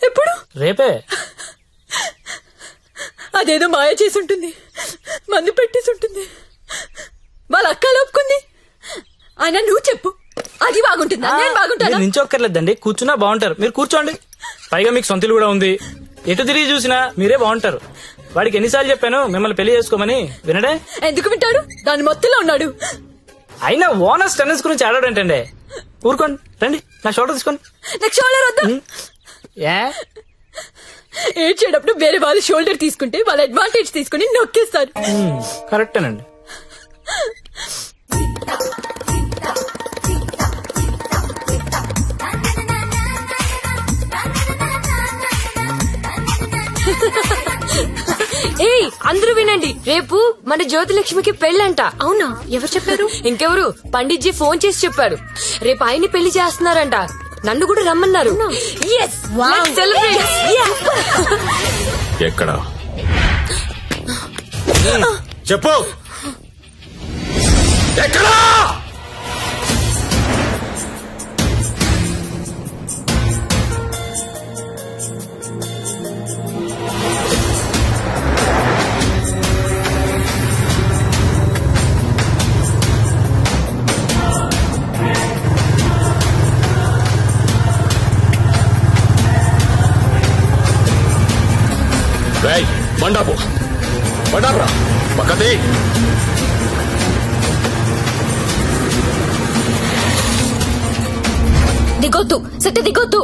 ఎప్పుడు? రేపే. అదేదో మాయ చేసి ఉంటుంది, మందు పెట్టేసి ఉంటుంది. వాళ్ళ అక్క ఒప్పుకుంది. అయినా నువ్వు చెప్పు, అది బాగుంటుందా? నేను బాగుంటాను. నించొక్కర్లేదండి, కూర్చున్నా బాగుంటారు. మీరు కూర్చోండి. పైగా మీకు సొంతలు కూడా ఉంది. ఎటు తిరిగి చూసినా మీరే బాగుంటారు. వాడికి ఎన్నిసార్లు చెప్పాను మిమ్మల్ని పెళ్లి చేసుకోమని, వినడే? ఎందుకు వింటాడు? దాని మొత్తంలో ఉన్నాడు. అయినా ఓనర్స్ టెన్నిస్ గురించి ఆడాడంటండి. ఊరుకోండి, రండి నా షోల్డర్ తీసుకోండి. నాకు షోల్డర్ వద్దా? ఏడ్చేటప్పుడు వేరే వాళ్ళు షోల్డర్ తీసుకుంటే వాళ్ళ అడ్వాంటేజ్ తీసుకుని నొక్కేస్తారు. కరెక్టేనండి. ఏయ్ అందరూ వినండి, రేపు మన జ్యోతిలక్ష్మికి పెళ్ళంట. అవునా? ఎవరు చెప్పారు? ఇంకెవరు, పండిట్జీ ఫోన్ చేసి చెప్పారు. రేపు ఆయన్ని పెళ్లి చేస్తున్నారంట. నన్ను కూడా రమ్మన్నారు. ఎక్కడ చెప్పు, ఎక్కడా? బండాపు బండాపురా పక్కది. దిగొద్దు సత్య, దిగొద్దు.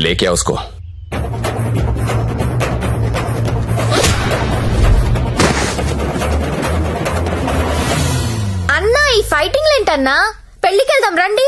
लेके आओ उसको. అన్నా ఈ ఫైటింగ్ ఏంటన్నా? పెళ్లికి వెళ్దాం రండి.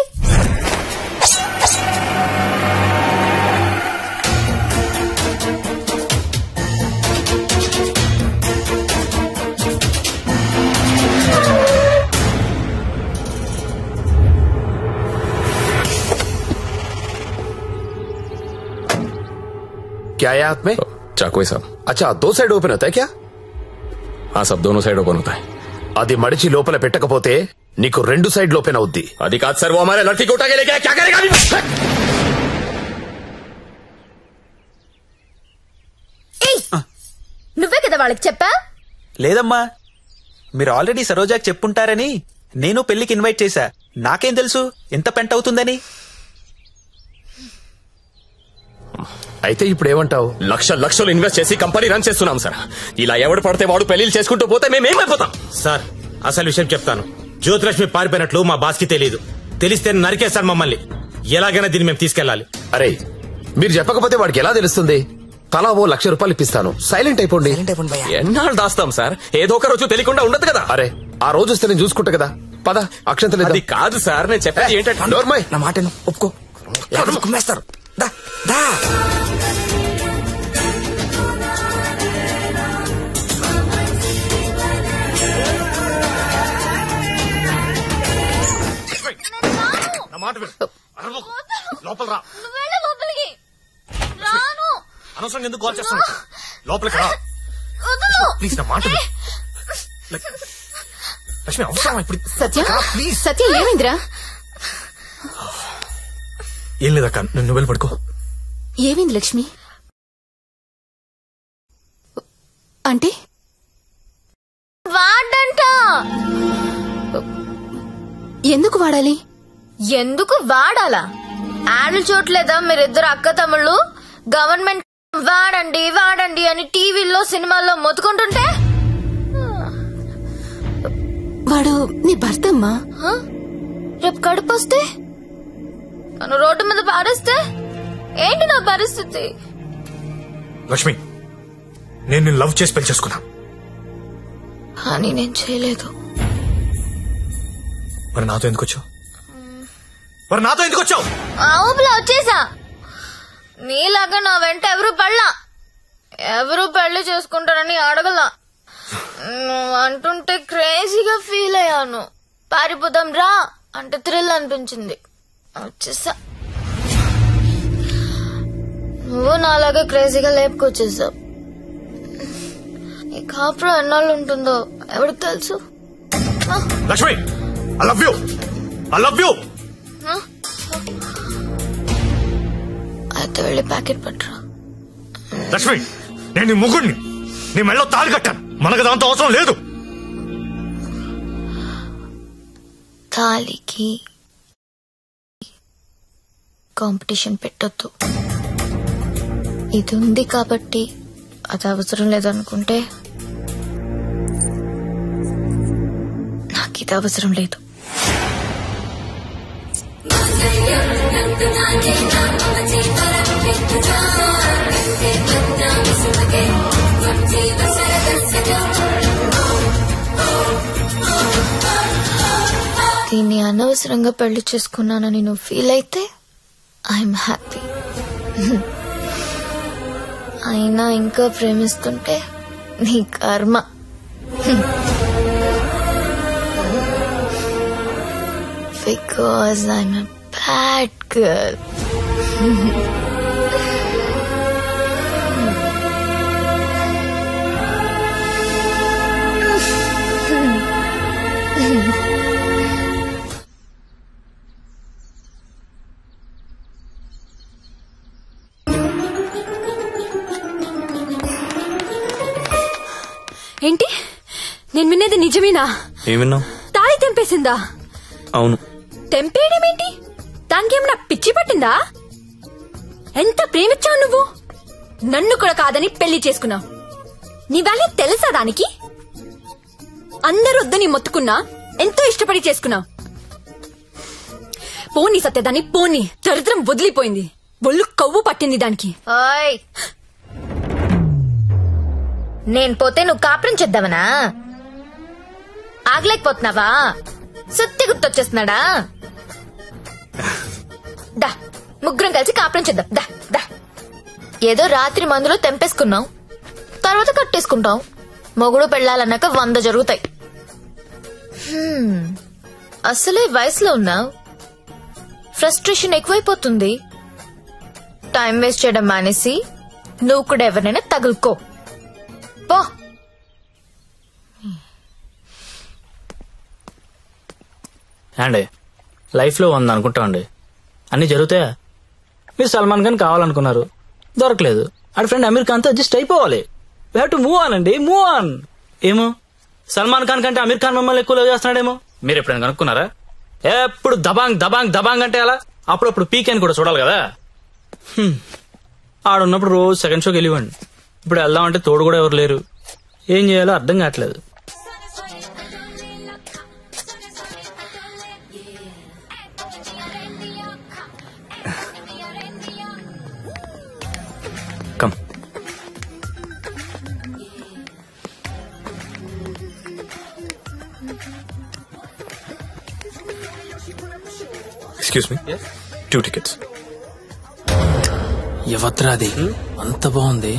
क्या है हाथ में? चाकू है साहब. अच्छा, दो साइड ओपन होता है क्या? हाँ साहब, दोनों साइड ओपन होता है. అది మడిచి లోపల పెట్టకపోతే నీకు రెండు సైడ్ ఓపెన్ అవుద్ది. అది కాదు సార్, वो हमारे लड़की को उठा के लेके क्या करेगा? నువ్వే కదా వాళ్ళకి చెప్పా? లేదమ్మా, మీరు ఆల్రెడీ సరోజాకి చెప్పుంటారని నేను పెళ్లికి ఇన్వైట్ చేశా. నాకేం తెలుసు ఎంత పెంట అవుతుందని. అయితే ఇప్పుడు ఏమంటావు? లక్షలు ఇన్వెస్ట్ చేసి కంపెనీ రన్ చేస్తున్నాం సార్. ఇలా ఎవడు పడితే వాడు పెళ్లిళ్ళు చేసుకుంటూ పోతే మేమేమైపోతాం? సార్ అసలు విషయం చెప్తాను. జ్యోతిలక్ష్మి పారిపోయినట్లు మా బాస్ కి తెలియదు. తెలిస్తే నరికేస్తారు మమ్మల్ని. ఎలాగైనా దీన్ని మేము తీసుకెళ్లాలి. అరే మీరు చెప్పకపోతే వాడికి ఎలా తెలుస్తుంది? తలా ఓ ₹1,00,000 ఇప్పిస్తాను. సైలెంట్ అయిపోండి. ఎన్నాళ్ళు దాస్తాం సార్? ఏదో ఒక రోజు తెలియకుండా ఉండదు కదా. అరే ఆ రోజు వస్తే నేను చూసుకుంటా కదా. పద అక్షంతలు. అది కాదు సార్, నేను చెప్పేది ఏంటంటే నోర్మై, నా మాట ఒప్పుకో. కుమ్మేస్తారు. లోపల రా. అనవసరంగా ఎందుకు కాల్ చేస్తాను? లోపలికి రా ప్లీజ్. నా మాట లక్ష్మి, అవసరం ఇప్పుడు. సత్య ప్లీజ్. సత్య ఏమైందిరా? ఏం లేదక్క, నువ్వు వెళ్ళి పడుకో. ఏమైంది లక్ష్మి? అంటే వాడంట. ఎందుకు వాడాలి? ఎందుకు వాడాలా? యాడ్లు చూడలేదా మీరిద్దరు అక్క తమ్ముళ్ళు? గవర్నమెంట్ వాడండి వాడండి అని టీవీల్లో సినిమాల్లో మొత్తుకుంటుంటే. వాడు నీ భర్త అమ్మా. రేపు కడుపు వస్తే తను రోడ్డు మీద పారేస్తే ఏంటి నా పరిస్థితి? లక్ష్మి, నేను నిన్ను లవ్ చేసి పెళ్లి చేసుకున్నా. కానీ నేను చేయలేదు. మరి నాతో ఎందుకు వచ్చావు? ఊపిలో వచ్చేసా. నీలాగా నా వెంట ఎవరు పెళ్ళి చేసుకుంటారని అడగలా. నువ్వు అంటుంటే క్రేజీగా ఫీల్ అయ్యాను. పారిపోదాం రా అంటే థ్రిల్ అనిపించింది, వచ్చేసా. నువ్వు నాలాగే క్రేజీగా లేపుకొచ్చేసావు. ఈ కాపురం ఎన్నాళ్ళు ఉంటుందో ఎవరికి తెలుసు. Lakshmi, I love you, I love you. అయితే వెళ్ళి ప్యాకెట్ పట్టరా. లక్ష్మి, నేను నీ ముగ్గుడిని, నీ మెళ్ళో తాళి కట్టాను. మనకు దాంతో అవసరం లేదు. తాళికి కాంపిటీషన్ పెట్టొద్దు. ఇది ఉంది కాబట్టి అది అవసరం లేదనుకుంటే నాకు ఇది అవసరం లేదు. దీన్ని అనవసరంగా పెళ్లి చేసుకున్నానని నువ్వు ఫీల్ అయితే ఐఎమ్ హ్యాపీ. అయినా ఇంకా ప్రేమిస్తుంటే నీ కర్మ. Because I'm a bad girl. ఏంటి నేను వినేది నిజమేనా? ఏమిన్నావు? తాళి తెంపేసిందా? అవును. తెంపేయడం ఏంటి? దానికి ఏమన్నా పిచ్చి పట్టిందా? ఎంత ప్రేమించావు నువ్వు? నన్ను కూడా కాదని పెళ్లి చేసుకున్నావు. నీ వాల్యూ తెలుసా దానికి? అందరూ వద్దని మొత్తుకున్నా ఎంతో ఇష్టపడి చేసుకున్నావు. పోనీ సత్యదాన్ని పోనీ, దరిద్రం వదిలిపోయింది. ఒళ్ళు కొవ్వు పట్టింది దానికి. నేను పోతే నువ్వు కాపురం చేద్దామనా? ఆగలేకపోతున్నావా? సుత్తి గుర్తొచ్చేస్తున్నాడా? దా ముగ్గురం కలిసి కాపురం చేద్దాం. దా దా. ఏదో రాత్రి మందులో తెంపేసుకున్నావు, తర్వాత కట్టేసుకుంటాం. మొగుడు పెళ్ళాలన్నాక 100 జరుగుతాయి. అసలే వయసులో ఉన్నావు, ఫ్రస్ట్రేషన్ ఎక్కువైపోతుంది. టైం వేస్ట్ చేయడం మానేసి నువ్వు కూడా ఎవరినైనా తగులుకో పో. అండి లైఫ్ లో అనుకుంటామండి, అన్ని జరుగుతాయా? మీరు సల్మాన్ ఖాన్ కావాలనుకున్నారు, దొరకలేదు. ఆడ ఫ్రెండ్ అమీర్ ఖాన్ తో అడ్జస్ట్ అయిపోవాలి. We have to move on అండి, మూవ్ ఆన్. ఏమో సల్మాన్ ఖాన్ కంటే అమీర్ ఖాన్ మిమ్మల్ని ఎక్కువ లవ్ చేస్తున్నాడేమో. మీరు ఎప్పుడైనా కనుక్కున్నారా? ఎప్పుడు దబాంగ్ దబాంగ్ దబాంగ్ అంటే అలా అప్పుడప్పుడు పీకే అని కూడా చూడాలి కదా. ఆడున్నప్పుడు రోజు సెకండ్ షోకి వెళ్ళివ్వండి. ఇప్పుడు వెళ్దామంటే తోడు కూడా ఎవరు లేరు. ఏం చేయాలో అర్థం కావట్లేదు. కమ్. Excuse me, 2 tickets. ఎవత్రాది అంత బాగుంది?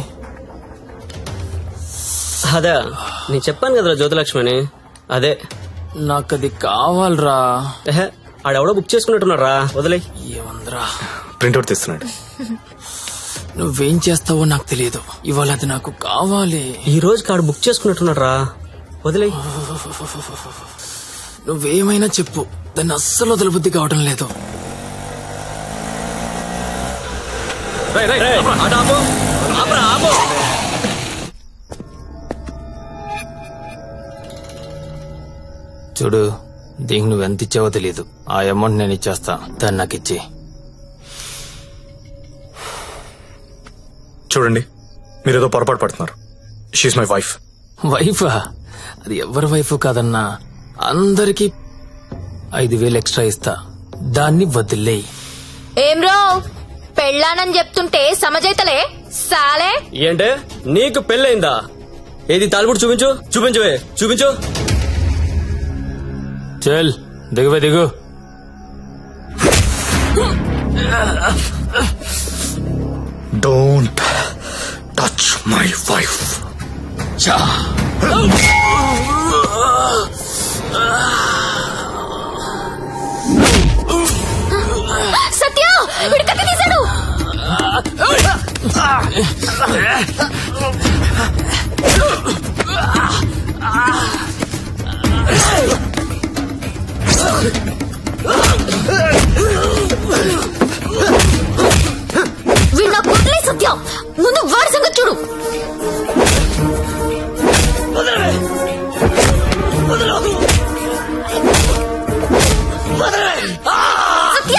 అదే నేను చెప్పాను కదరా జ్యోతిలక్ష్మి అని. అదే నాకది కావాలరా. ఆడెవడో బుక్ చేసుకున్నట్టున్నాడు రా, వదిలే. ఏమందరా ప్రింట్అవుట్ తీస్తున్నాడు. నువ్వేం చేస్తావో నాకు తెలియదు, ఇవాళ అది నాకు కావాలి. ఈ రోజు కాడు బుక్ చేసుకున్నట్టున్నాడు రా, వదిలే. నువ్వేమైనా చెప్పు, దాన్ని అస్సలు వదలబుద్ధి కావడం లేదు. చూడు, దీనికి నువ్వెంత ఇచ్చావో తెలీదు. ఆ అమౌంట్ నేను ఇచ్చేస్తా, దాన్ని నాకు ఇచ్చి. చూడండి, మీరేదో పొరపాటు పడుతున్నారు. She my wife. వైఫా? అది ఎవరి వైఫ్ కాదన్నా. అందరికి 5,000 ఎక్స్ట్రా ఇస్తా, దాన్ని వదిలేయి. ఏం రో పెళ్ళానని చెప్తుంటే సమజైతలే సాలే. ఏంటే నీకు పెళ్ళైందా? ఏది తాలిపుడు చూపించు, చూపించువే, చూపించు. చల్ దిగువే, దిగు. Don't touch my wife. Satya వీడు కత్తి తీశాడు. వీడు నాకు వదిలే సత్య, ముందు వాడి సంగతి చూడు. సత్య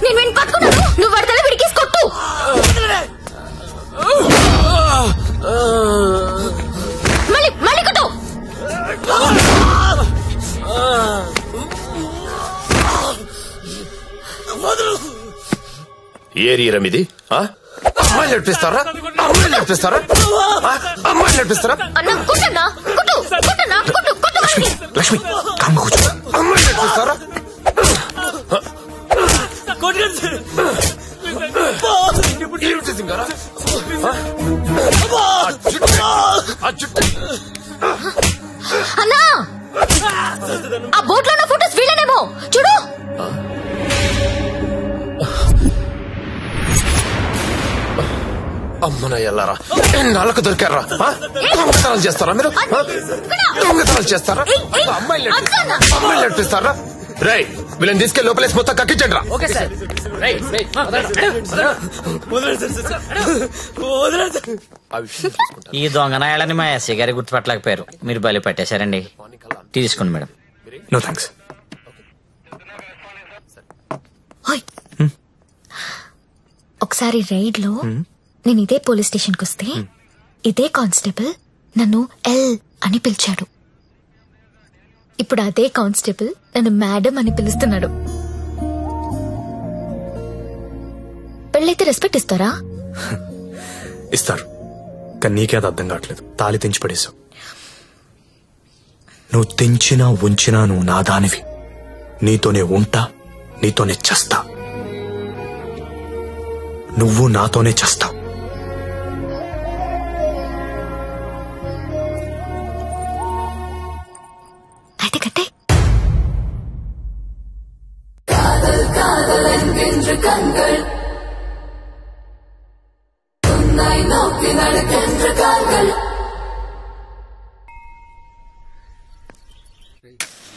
నేను వీడిని పట్టుకున్నాను, నువ్వు వాడి తల విడికేసి కొట్టు. మళ్ళీ మళ్ళీ కొట్టు. ఏరియరం ఇది అమ్మాయిలు నడిపిస్తారా? అమ్మాయిలు నడిపిస్తారా? అమ్మాయిలు నడిపిస్తారా? అన్న కొట్టన్నా, కొట్టు కొట్టన్నా, కొట్టు కొట్టు. లక్ష్మి కామ్గా కూర్చో. అమ్మాయిలు నడిపిస్తారా? ఏమిటి సింగారా? అన్నా ఆ బోట్ లో ఉన్న ఫోటోస్ వీళ్ళనేమో చూడు. అమ్మన ఎల్లారా, ఎన్నాళ్ళకు దొరికారా? దొంగతనాలు చేస్తారా మీరు? దొంగతనాలు చేస్తారా? అమ్మాయిలు నడిపిస్తారా? రై వీళ్ళని తీసుకెళ్లి లోపలేసి మొత్తం కక్కించండి రా. ఈ దొంగనాయాలని మా ఎస్ఐ గారి గుర్తుపట్టలేకపోయారు, మీరు బలి పట్టేశారండి. తీసుకోండి మేడం. No thanks. ఒకసారి రైడ్ లో నేను ఇదే పోలీస్ స్టేషన్ కి వస్తే ఇదే కానిస్టేబుల్ నన్ను ఎల్ అని పిలిచాడు. ఇప్పుడు అదే కానిస్టేబుల్ నన్ను మేడం అని పిలుస్తున్నాడు. పెళ్ళైతే రెస్పెక్ట్ ఇస్తారా? ఇస్తారు, కానీ నీకే అది అర్థం కావట్లేదు. తాళి తెంచి పడేశావు. నువ్వు తెంచినా ఉంచినా నువ్వు నా దానివి. నీతోనే ఉంటా, నీతోనే చస్తా. నువ్వు నాతోనే చస్తావు. అయితే కట్టే.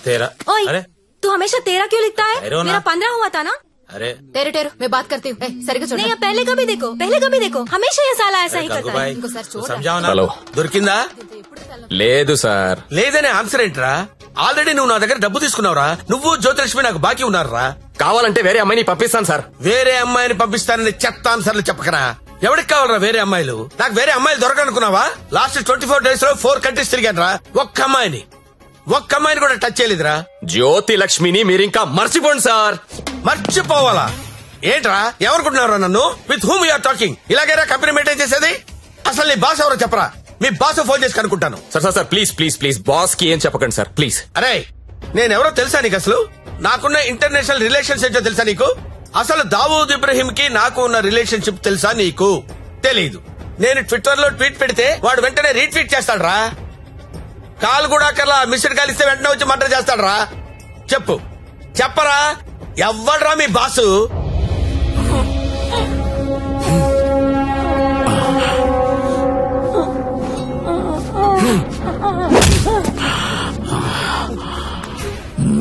तेरा ओए, अरे तू हमेशा तेरा क्यों लिखता है? ठहरो ना। मेरा 15 हुआ था ना? अरे टेरो टेरो मैं बात करती हूँ. सरिगा छोड़. नहीं, अब पहले कभी देखो, पहले कभी देखो, हमेशा ये साला ऐसा ही करता है. भाई समझाओ ना. హలో, దొరికిందా? లేదు సార్. లేదనే ఆన్సర్ ఏంట్రా? ఆల్రెడీ నువ్వు నా దగ్గర డబ్బు తీసుకున్నావురా. నువ్వు జ్యోతిలక్ష్మి నాకు బాకీ ఉన్నారా? కావాలంటే వేరే అమ్మాయిని పంపిస్తాను సార్. వేరే అమ్మాయిని పంపిస్తానని చెత్త ఆన్సర్లు చెప్పకరా. ఎవరికి కావాలరా వేరే అమ్మాయిలు? నాకు వేరే అమ్మాయిలు దొరకనుకున్నావా? లాస్ట్ 24 days లో 4 కంట్రీస్ తిరిగాను రా. ఒక్క అమ్మాయిని కూడా టచ్ చేయలేదురా. జ్యోతి లక్ష్మిని మీరింకా మర్చిపోండి సార్. మర్చిపోవాలా? ఏంట్రా ఎవరుకుంటున్నారా నన్ను? With whom you're talking? ఇలాగైనా కంపెనీ మెయింటైన్ చేసేది? అసలు నీ బాస్ ఎవరో చెప్పరా. మీ బాస్ ఫోన్ చేసి కనుక్కుంటాను. Sir sir sir please please please boss కి ఏం చెప్పకండి సార్ ప్లీజ్. అరే నేనెవరో తెలుసా నీకు? అసలు నాకున్న ఇంటర్నేషనల్ రిలేషన్స్ ఏంటో తెలుసా నీకు? అసలు దావూద్ ఇబ్రహీం కి నాకు ఉన్న రిలేషన్షిప్ తెలుసా నీకు? తెలీదు. నేను ట్విట్టర్ లో ట్వీట్ పెడితే వాడు వెంటనే రీట్వీట్ చేస్తాడు రా. కాల్ కూడా కల్లా మిస్డ్ కాల్ ఇస్తే వెంటనే వచ్చి మర్డర్ చేస్తాడు రా. చెప్పరా ఎవ్వడ్రా మీ బాసు?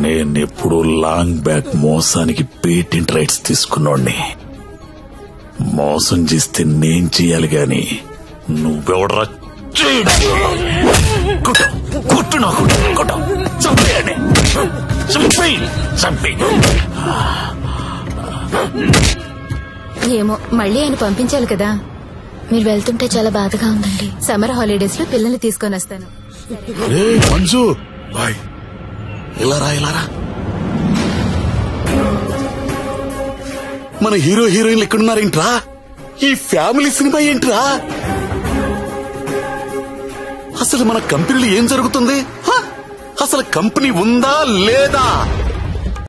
నేనెప్పుడు లాంగ్ బ్యాక్ మోసానికి పేటెంట్ రైట్స్ తీసుకున్నోడ్ని. మోసం చేస్తే నేను చెయ్యాలి గాని నువ్వెవడరా? కొట్టు నాకు కొట్టు, చంపేయండి, చంపేయి. ఏమో మళ్ళీ ఆయన పంపించాలి కదా. మీరు వెళ్తుంటే చాలా బాధగా ఉందండి. సమ్మర్ హాలిడేస్ లో పిల్లల్ని తీసుకొని వస్తాను. మంజు బాయ్, ఇలారా. మన హీరో హీరోయిన్లు ఎక్కడున్నారేంట్రా? ఈ ఫ్యామిలీ సినిమా ఏంట్రా? అసలు మన కంపెనీలో ఏం జరుగుతుంది? అసలు కంపెనీ ఉందా లేదా?